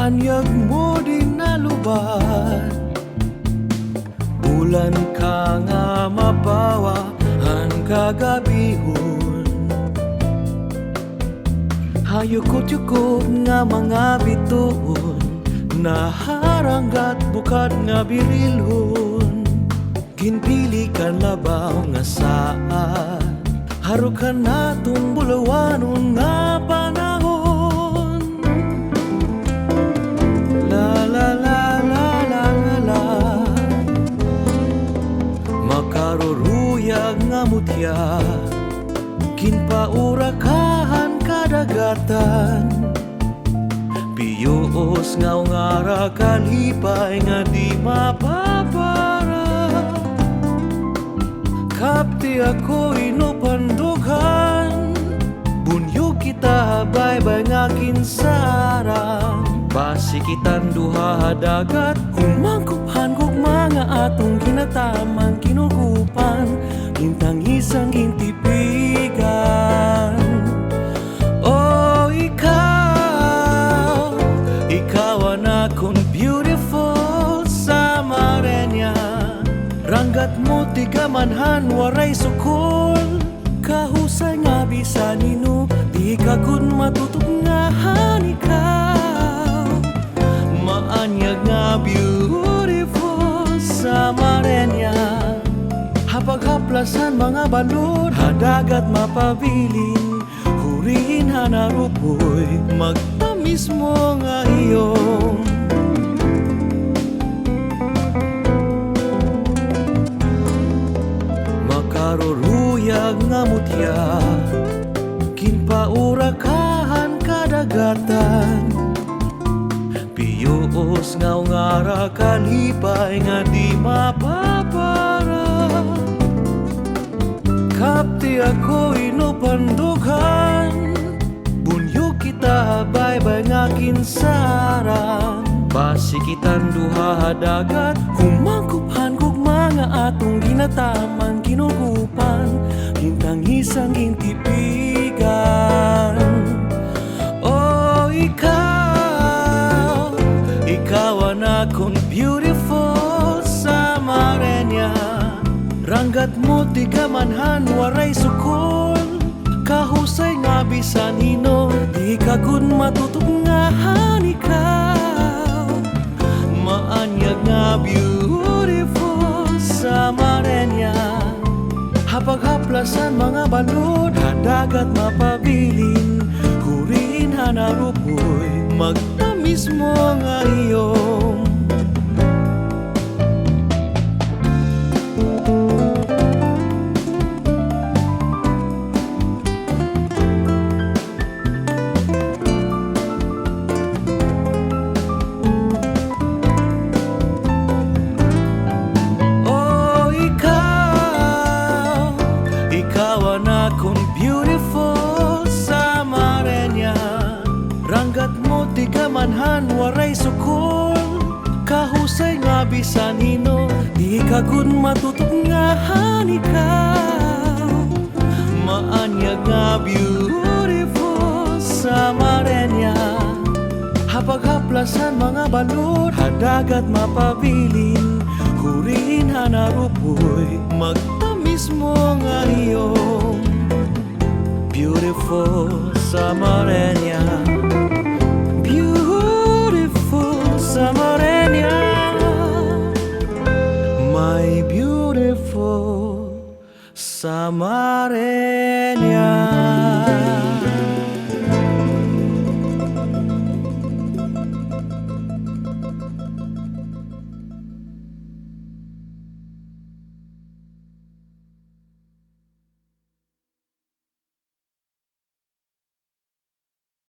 Maanyag mo din naluban, bulan ka nga mabawa ang kagabihon. Hayukot-yukot nga mga bituon, naharanggat bukad nga birilhon. Ginpili ka labaw nga saan, harukan natong bulawanon nga panahon. La la la la la la la, makaruruyag nga mutya, ginpaurakahan kadagatan. Piyos nga ngara kalipay nga di mapapara. Kapti ako inupandugan, bunyo kita baybay nga kinsarang. Basi kitan duha dagat, humangkupan kog mga atong ginataman kinukupan, gintang isang gintipigan. Oh, ikaw ang akong beautiful Samarenya. Ranggat mo tigamanhan waray sukol, kahusay nga bisanino, di ka kun matutugnahan ikaw. Maanyag nga beautiful Samarenya, hapaghaplasan mga balod, hadagat mapabilin, hurin hanarupoy, magtamis mo nga iyong. Makaruruyag nga mutya, ginpaurakahan kadagatan. Piyos nga ngara kalipay nga di mapapara. Kapti ako inupandugan, bunyo kita baybay nga kinsarang. Basi kitan duha dagat, humangkupan kog mga atong ginataman kinukupan, gintang isang gintipigan. Oh, ikaw ang akong beautiful Samarenya. Ranggat mo tigamanhan waray sukol, kahusay nga bisanino, di ka kun matutugnahan ikaw. Maanyag nga beautiful Samarenya, hapaghaplasan mga balod, hadagat mapabilin, hurin hanarupoy, magtamis mo nga iyong. Ranggat mo tigamanhan waray sukol, kahusay nga bisanino, di ka kun matutugnahan ikaw. Maanyag nga beautiful Samarenya, hapaghaplasan mga balod, hadagat mapabilin, hurin hanarupoy, magtamis mo nga iyong. Beautiful Samarenya, beautiful Samarenya, my beautiful Samarenya.